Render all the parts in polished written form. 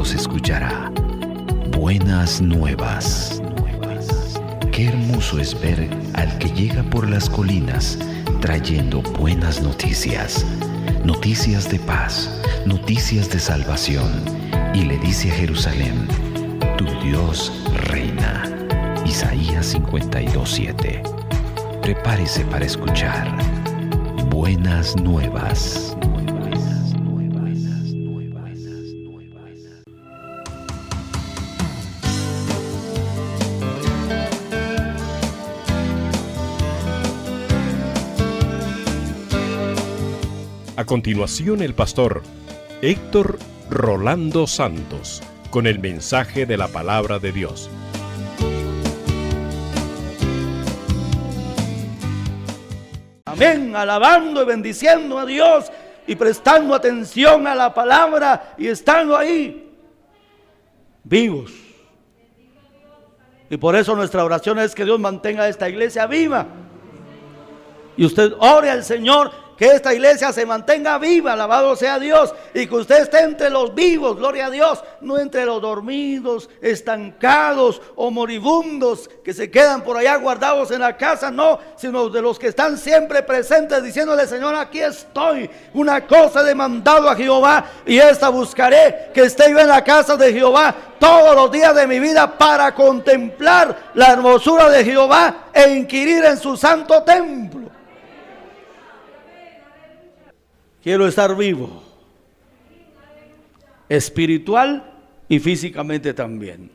Dios escuchará buenas nuevas. Qué hermoso es ver al que llega por las colinas trayendo buenas noticias, noticias de paz, noticias de salvación, y le dice a Jerusalén: tu Dios reina. Isaías 52:7. Prepárese para escuchar buenas nuevas. A continuación, el pastor Héctor Rolando Santos con el mensaje de la palabra de Dios. Amén, alabando y bendiciendo a Dios y prestando atención a la palabra y estando ahí vivos. Y por eso nuestra oración es que Dios mantenga esta iglesia viva. Y usted ore al Señor que esta iglesia se mantenga viva, alabado sea Dios, y que usted esté entre los vivos, gloria a Dios, no entre los dormidos, estancados o moribundos que se quedan por allá guardados en la casa, no, sino de los que están siempre presentes diciéndole: Señor, aquí estoy, una cosa he demandado a Jehová y esta buscaré, que esté yo en la casa de Jehová todos los días de mi vida para contemplar la hermosura de Jehová e inquirir en su santo templo. Quiero estar vivo, espiritual y físicamente también.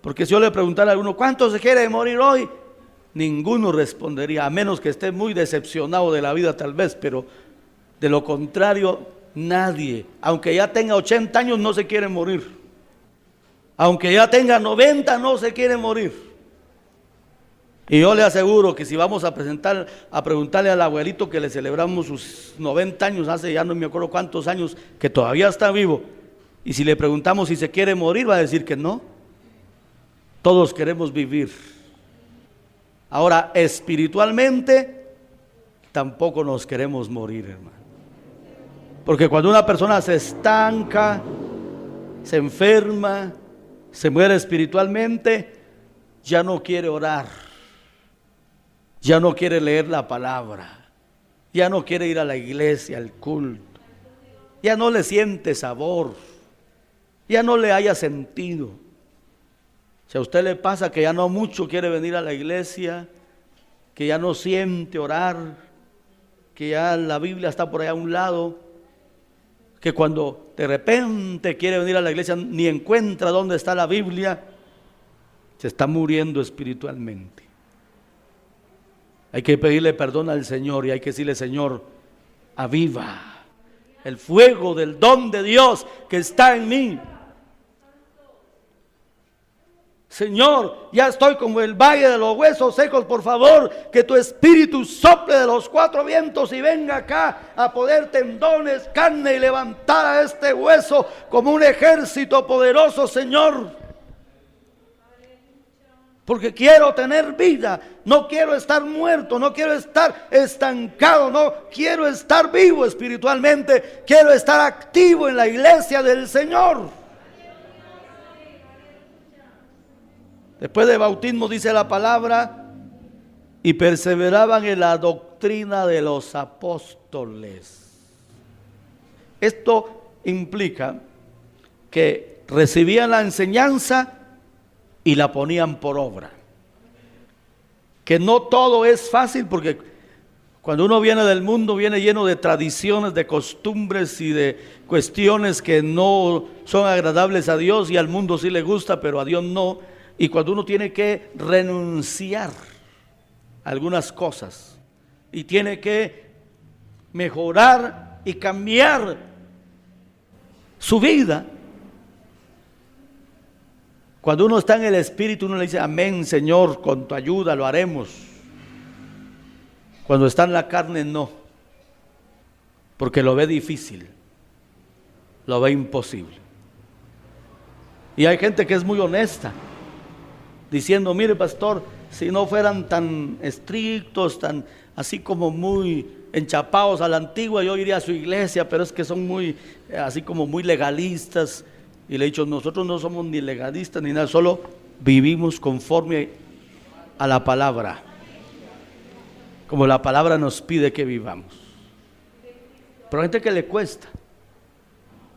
Porque si yo le preguntara a alguno: ¿cuánto se quiere morir hoy? Ninguno respondería, a menos que esté muy decepcionado de la vida tal vez, pero de lo contrario, nadie, aunque ya tenga 80 años, no se quiere morir. Aunque ya tenga 90, no se quiere morir. Y yo le aseguro que si vamos a preguntarle al abuelito que le celebramos sus 90 años, hace ya no me acuerdo cuántos años, que todavía está vivo, y si le preguntamos si se quiere morir, va a decir que no. Todos queremos vivir. Ahora, espiritualmente, tampoco nos queremos morir, hermano. Porque cuando una persona se estanca, se enferma, se muere espiritualmente, ya no quiere orar. Ya no quiere leer la palabra, ya no quiere ir a la iglesia, al culto, ya no le siente sabor, ya no le haya sentido. Si a usted le pasa que ya no mucho quiere venir a la iglesia, que ya no siente orar, que ya la Biblia está por allá a un lado, que cuando de repente quiere venir a la iglesia ni encuentra dónde está la Biblia, se está muriendo espiritualmente. Hay que pedirle perdón al Señor y hay que decirle: Señor, aviva el fuego del don de Dios que está en mí. Señor, ya estoy como el valle de los huesos secos, por favor, que tu espíritu sople de los cuatro vientos y venga acá a poder tendones, carne y levantar a este hueso como un ejército poderoso, Señor. Porque quiero tener vida, no quiero estar muerto, no quiero estar estancado, no quiero estar vivo espiritualmente, quiero estar activo en la iglesia del Señor. Después del bautismo dice la palabra: y perseveraban en la doctrina de los apóstoles. Esto implica que recibían la enseñanza y la ponían por obra. Que no todo es fácil, porque cuando uno viene del mundo viene lleno de tradiciones, de costumbres y de cuestiones que no son agradables a Dios, y al mundo sí le gusta, pero a Dios no. Y cuando uno tiene que renunciar a algunas cosas y tiene que mejorar y cambiar su vida, cuando uno está en el Espíritu, uno le dice: amén, Señor, con tu ayuda lo haremos. Cuando está en la carne, no, porque lo ve difícil, lo ve imposible. Y hay gente que es muy honesta, diciendo: mire, pastor, si no fueran tan estrictos, tan así como muy enchapados a la antigua, yo iría a su iglesia, pero es que son muy, así como muy legalistas. Y le he dicho, nosotros no somos ni legalistas ni nada, solo vivimos conforme a la palabra, como la palabra nos pide que vivamos. Pero hay gente que le cuesta.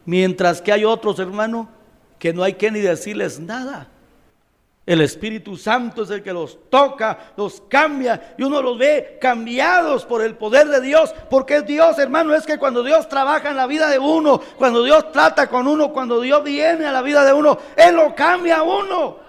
Mientras que hay otros, hermano, que no hay que ni decirles nada. El Espíritu Santo es el que los toca, los cambia, y uno los ve cambiados por el poder de Dios, porque es Dios, hermano. Es que cuando Dios trabaja en la vida de uno, cuando Dios trata con uno, cuando Dios viene a la vida de uno, Él lo cambia a uno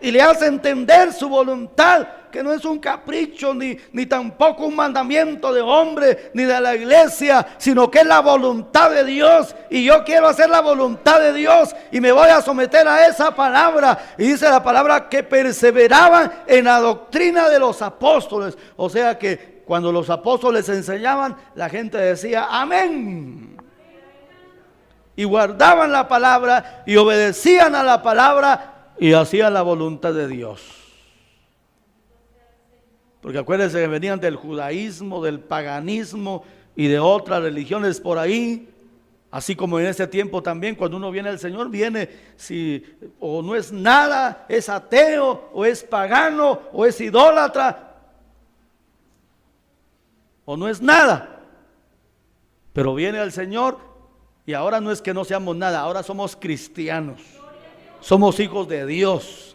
y le hace entender su voluntad, que no es un capricho ni tampoco un mandamiento de hombre ni de la iglesia, sino que es la voluntad de Dios. Y yo quiero hacer la voluntad de Dios y me voy a someter a esa palabra. Y dice la palabra que perseveraban en la doctrina de los apóstoles. O sea que cuando los apóstoles enseñaban, la gente decía amén, y guardaban la palabra y obedecían a la palabra y hacían la voluntad de Dios. Porque acuérdense que venían del judaísmo, del paganismo y de otras religiones por ahí. Así como en ese tiempo también, cuando uno viene al Señor, viene si o no es nada, es ateo, o es pagano, o es idólatra, o no es nada. Pero viene al Señor y ahora no es que no seamos nada, ahora somos cristianos, somos hijos de Dios.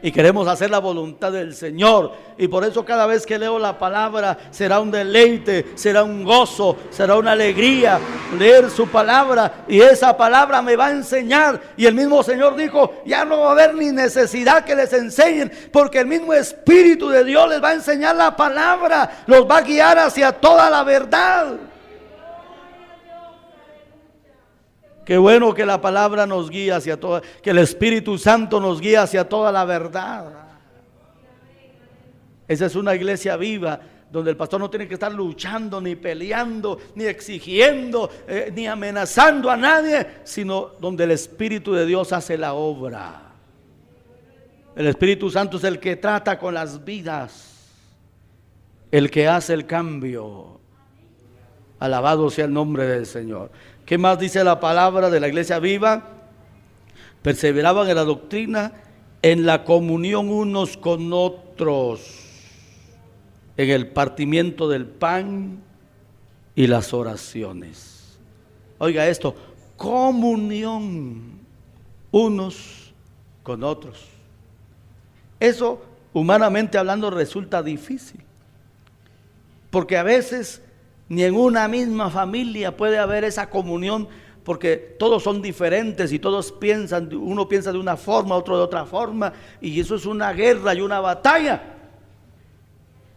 Y queremos hacer la voluntad del Señor. Y por eso cada vez que leo la palabra será un deleite, será un gozo, será una alegría leer su palabra. Y esa palabra me va a enseñar. Y el mismo Señor dijo, ya no va a haber ni necesidad que les enseñen, porque el mismo Espíritu de Dios les va a enseñar la palabra, los va a guiar hacia toda la verdad. Qué bueno que la palabra nos guía hacia toda, que el Espíritu Santo nos guía hacia toda la verdad. Esa es una iglesia viva, donde el pastor no tiene que estar luchando, ni peleando, ni exigiendo, ni amenazando a nadie, sino donde el Espíritu de Dios hace la obra. El Espíritu Santo es el que trata con las vidas, el que hace el cambio. Alabado sea el nombre del Señor. ¿Qué más dice la palabra de la iglesia viva? Perseveraban en la doctrina, en la comunión unos con otros, en el partimiento del pan y las oraciones. Oiga esto, comunión unos con otros. Eso, humanamente hablando, resulta difícil, porque a veces ni en una misma familia puede haber esa comunión, porque todos son diferentes y todos piensan, uno piensa de una forma, otro de otra forma, y eso es una guerra y una batalla.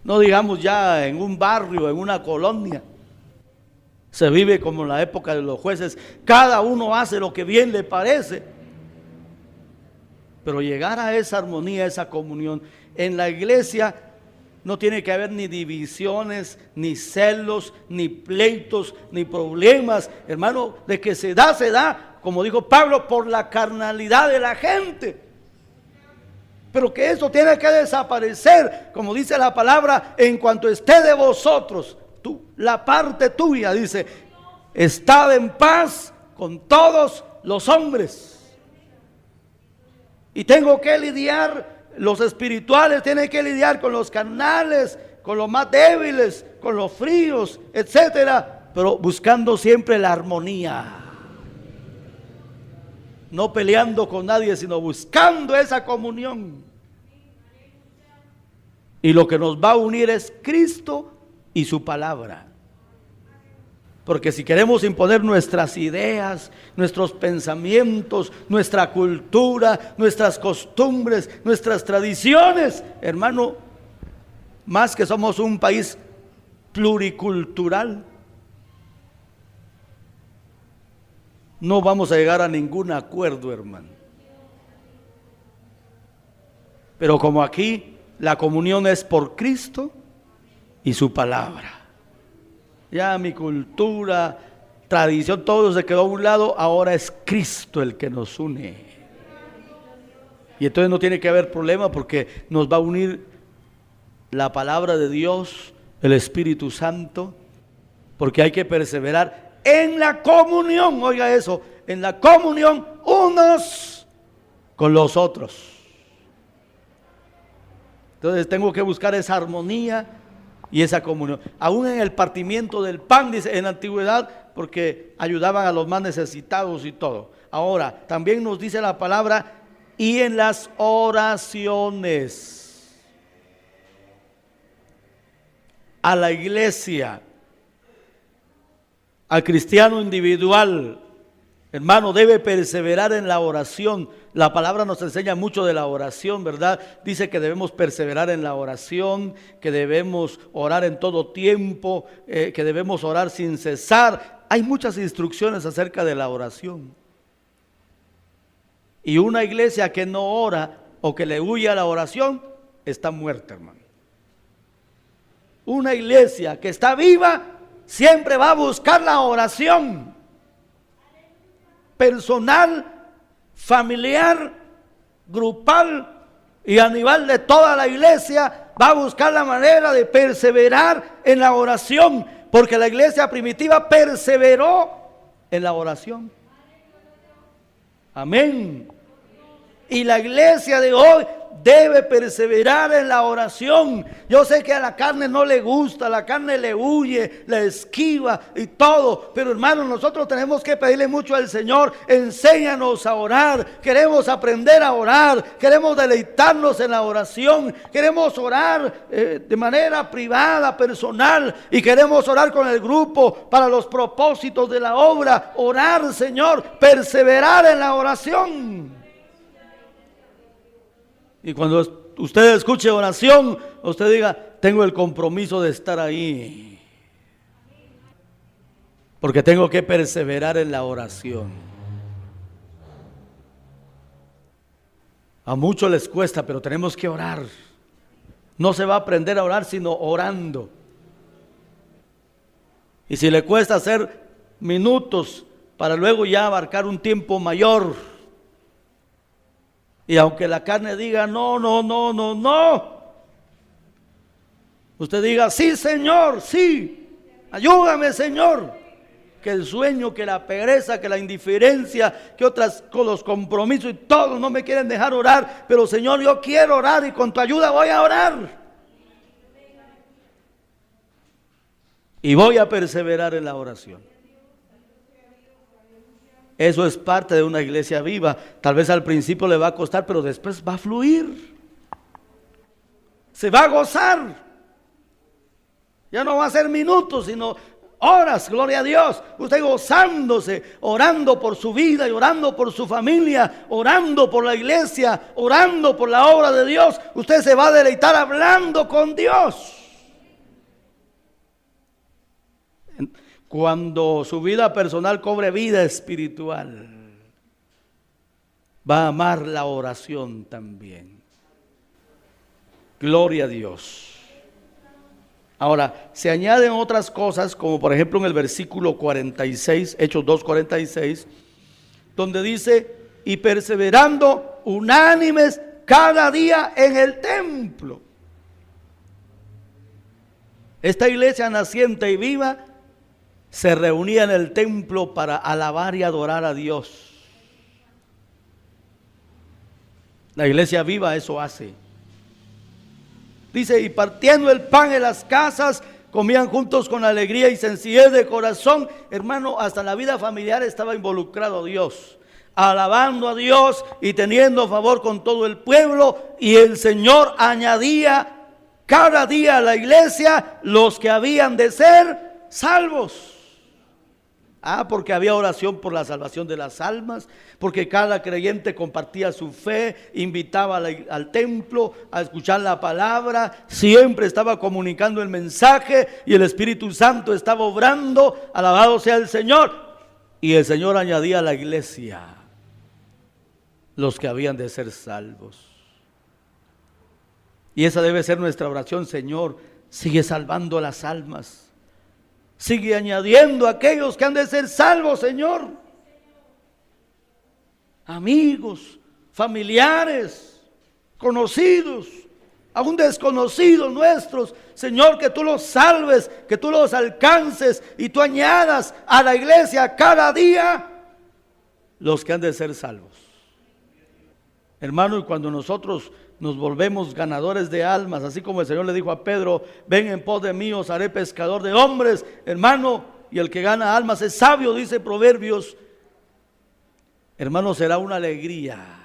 No digamos ya en un barrio, en una colonia. Se vive como en la época de los jueces, cada uno hace lo que bien le parece. Pero llegar a esa armonía, a esa comunión en la iglesia, no tiene que haber ni divisiones, ni celos, ni pleitos, ni problemas. Hermano, de que se da, como dijo Pablo, por la carnalidad de la gente. Pero que eso tiene que desaparecer, como dice la palabra, en cuanto esté de vosotros, la parte tuya, dice, estad en paz con todos los hombres. Y tengo que lidiar. Los espirituales tienen que lidiar con los carnales, con los más débiles, con los fríos, etcétera, pero buscando siempre la armonía. No peleando con nadie, sino buscando esa comunión. Y lo que nos va a unir es Cristo y su palabra. Porque si queremos imponer nuestras ideas, nuestros pensamientos, nuestra cultura, nuestras costumbres, nuestras tradiciones, hermano, más que somos un país pluricultural, no vamos a llegar a ningún acuerdo, hermano. Pero como aquí la comunión es por Cristo y su palabra. Ya mi cultura, tradición, todo se quedó a un lado. Ahora es Cristo el que nos une. Y entonces no tiene que haber problema, porque nos va a unir la palabra de Dios, el Espíritu Santo, porque hay que perseverar en la comunión. Oiga eso, en la comunión unos con los otros. Entonces tengo que buscar esa armonía y esa comunión. Aún en el partimiento del pan, dice en la antigüedad, porque ayudaban a los más necesitados y todo. Ahora, también nos dice la palabra, y en las oraciones. A la iglesia, al cristiano individual, hermano, debe perseverar en la oración. La palabra nos enseña mucho de la oración, ¿verdad? Dice que debemos perseverar en la oración, que debemos orar en todo tiempo, que debemos orar sin cesar. Hay muchas instrucciones acerca de la oración. Y una iglesia que no ora o que le huye a la oración, está muerta, hermano. Una iglesia que está viva siempre va a buscar la oración personal, familiar, grupal y a nivel de toda la iglesia. Va a buscar la manera de perseverar en la oración, porque la iglesia primitiva perseveró en la oración. Amén. Y la iglesia de hoy debe perseverar en la oración. Yo sé que a la carne no le gusta, la carne le huye, le esquiva y todo. Pero hermanos, nosotros tenemos que pedirle mucho al Señor. Enséñanos a orar. Queremos aprender a orar. Queremos deleitarnos en la oración. Queremos orar de manera privada, personal. Y queremos orar con el grupo para los propósitos de la obra. Orar, Señor, perseverar en la oración. Y cuando usted escuche oración, usted diga, tengo el compromiso de estar ahí. Porque tengo que perseverar en la oración. A muchos les cuesta, pero tenemos que orar. No se va a aprender a orar sino orando. Y si le cuesta hacer minutos para luego ya abarcar un tiempo mayor. Y aunque la carne diga no, usted diga sí, Señor, sí, ayúdame, Señor. Que el sueño, que la pereza, que la indiferencia, que otras con los compromisos y todos no me quieren dejar orar, pero Señor, yo quiero orar y con tu ayuda voy a orar. Y voy a perseverar en la oración. Eso es parte de una iglesia viva. Tal vez al principio le va a costar, pero después va a fluir. Se va a gozar. Ya no va a ser minutos, sino horas, gloria a Dios. Usted gozándose, orando por su vida y orando por su familia, orando por la iglesia, orando por la obra de Dios. Usted se va a deleitar hablando con Dios. Cuando su vida personal cobre vida espiritual, va a amar la oración también. Gloria a Dios. Ahora, se añaden otras cosas, como por ejemplo en el versículo 46, Hechos 2:46, donde dice, y perseverando unánimes cada día en el templo. Esta iglesia naciente y viva se reunía en el templo para alabar y adorar a Dios. La iglesia viva eso hace. Dice, y partiendo el pan en las casas, comían juntos con alegría y sencillez de corazón. Hermano, hasta la vida familiar estaba involucrado Dios, alabando a Dios y teniendo favor con todo el pueblo. Y el Señor añadía cada día a la iglesia los que habían de ser salvos. Porque había oración por la salvación de las almas, porque cada creyente compartía su fe, invitaba al templo a escuchar la palabra, siempre estaba comunicando el mensaje y el Espíritu Santo estaba obrando, alabado sea el Señor. Y el Señor añadía a la iglesia los que habían de ser salvos. Y esa debe ser nuestra oración: Señor, sigue salvando las almas. Sigue añadiendo a aquellos que han de ser salvos, Señor. Amigos, familiares, conocidos, aún desconocidos nuestros. Señor, que tú los salves, que tú los alcances y tú añadas a la iglesia cada día los que han de ser salvos. Hermano, y cuando nosotros nos volvemos ganadores de almas, así como el Señor le dijo a Pedro, ven en pos de mí, os haré pescador de hombres, hermano, y el que gana almas es sabio, dice Proverbios. Hermano, será una alegría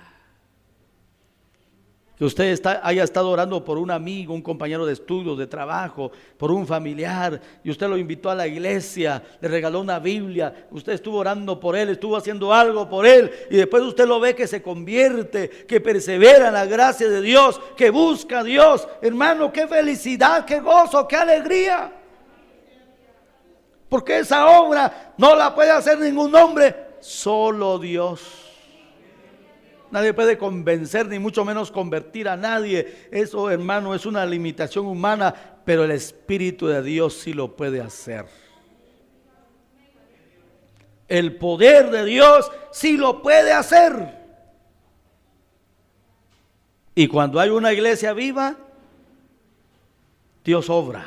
que usted haya estado orando por un amigo, un compañero de estudios, de trabajo, por un familiar, y usted lo invitó a la iglesia, le regaló una Biblia, usted estuvo orando por él, estuvo haciendo algo por él, y después usted lo ve que se convierte, que persevera en la gracia de Dios, que busca a Dios. Hermano, qué felicidad, qué gozo, qué alegría. Porque esa obra no la puede hacer ningún hombre, solo Dios. Nadie puede convencer, ni mucho menos convertir a nadie. Eso, hermano, es una limitación humana, pero el Espíritu de Dios sí lo puede hacer. El poder de Dios sí lo puede hacer. Y cuando hay una iglesia viva, Dios obra.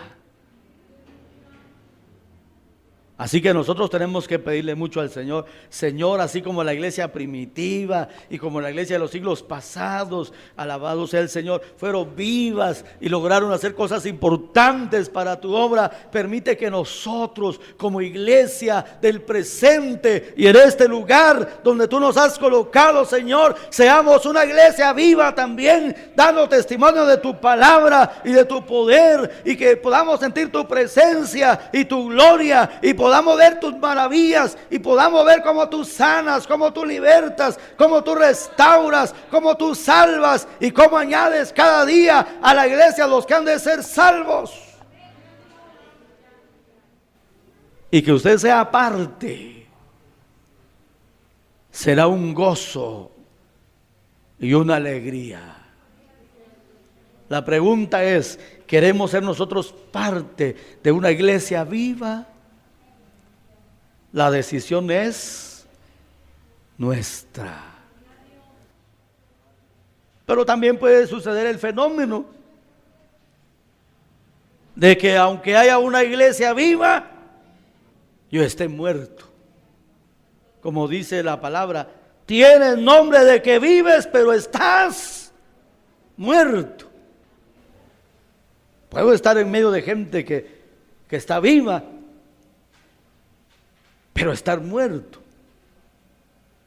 Así que nosotros tenemos que pedirle mucho al Señor. Señor, así como la iglesia primitiva y como la iglesia de los siglos pasados, alabado sea el Señor, fueron vivas y lograron hacer cosas importantes para tu obra, permite que nosotros como iglesia del presente y en este lugar donde tú nos has colocado, Señor, seamos una iglesia viva también, dando testimonio de tu palabra y de tu poder, y que podamos sentir tu presencia y tu gloria, y podamos ver tus maravillas, y podamos ver cómo tú sanas, cómo tú libertas, cómo tú restauras, cómo tú salvas, y cómo añades cada día a la iglesia los que han de ser salvos. Y que usted sea parte, será un gozo y una alegría. La pregunta es, ¿queremos ser nosotros parte de una iglesia viva? La decisión es nuestra. Pero también puede suceder el fenómeno de que aunque haya una iglesia viva, yo esté muerto. Como dice la palabra, tienes nombre de que vives, pero estás muerto. Puedo estar en medio de gente que está viva, pero estar muerto.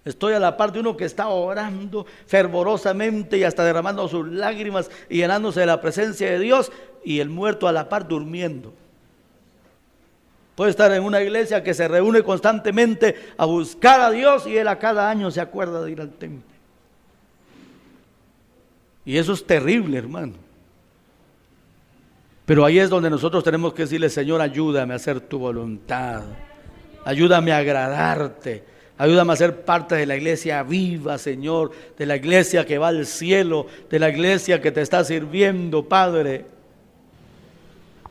Estoy a la par de uno que está orando fervorosamente y hasta derramando sus lágrimas y llenándose de la presencia de Dios, y el muerto a la par durmiendo. Puede estar en una iglesia que se reúne constantemente a buscar a Dios, y él a cada año se acuerda de ir al templo. Y eso es terrible, hermano. Pero ahí es donde nosotros tenemos que decirle: Señor, ayúdame a hacer tu voluntad. Ayúdame a agradarte, ayúdame a ser parte de la iglesia viva, Señor, de la iglesia que va al cielo, de la iglesia que te está sirviendo, Padre.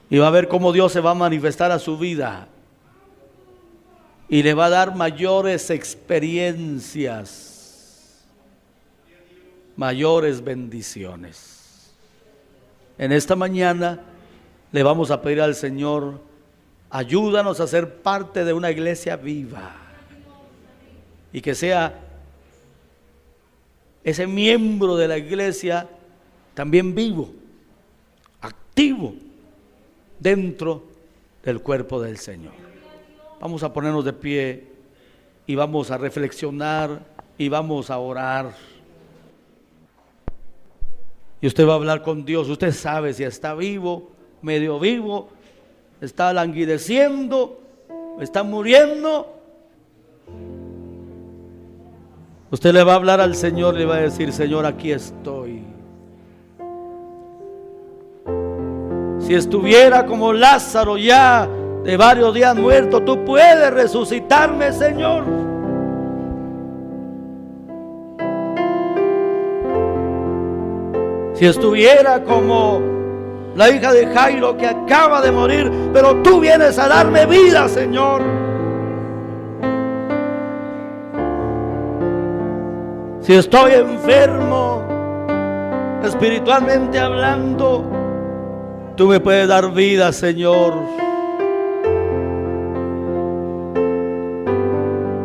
Y va a ver cómo Dios se va a manifestar a su vida y le va a dar mayores experiencias, mayores bendiciones. En esta mañana le vamos a pedir al Señor: ayúdanos a ser parte de una iglesia viva, y que sea ese miembro de la iglesia también vivo, activo dentro del cuerpo del Señor. Vamos a ponernos de pie y vamos a reflexionar y vamos a orar. Y usted va a hablar con Dios. Usted sabe si está vivo, medio vivo, está languideciendo, está muriendo. Usted le va a hablar al Señor, le va a decir: Señor, aquí estoy. Si estuviera como Lázaro ya de varios días muerto, tú puedes resucitarme, Señor. Si estuviera como la hija de Jairo que acaba de morir, pero tú vienes a darme vida, Señor. Si estoy enfermo, espiritualmente hablando, tú me puedes dar vida, Señor.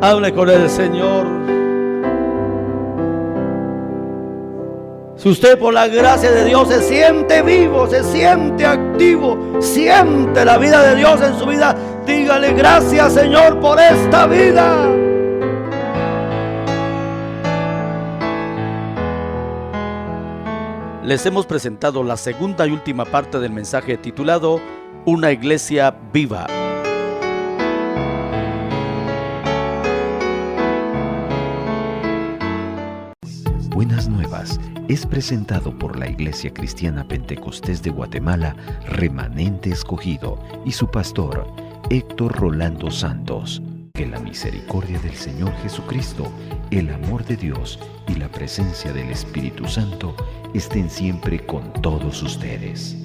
Hable con el Señor. Si usted por la gracia de Dios se siente vivo, se siente activo, siente la vida de Dios en su vida, dígale gracias, Señor, por esta vida. Les hemos presentado la segunda y última parte del mensaje titulado Una iglesia viva. Buenas Nuevas es presentado por la Iglesia Cristiana Pentecostés de Guatemala, Remanente Escogido, y su pastor, Héctor Rolando Santos. Que la misericordia del Señor Jesucristo, el amor de Dios y la presencia del Espíritu Santo estén siempre con todos ustedes.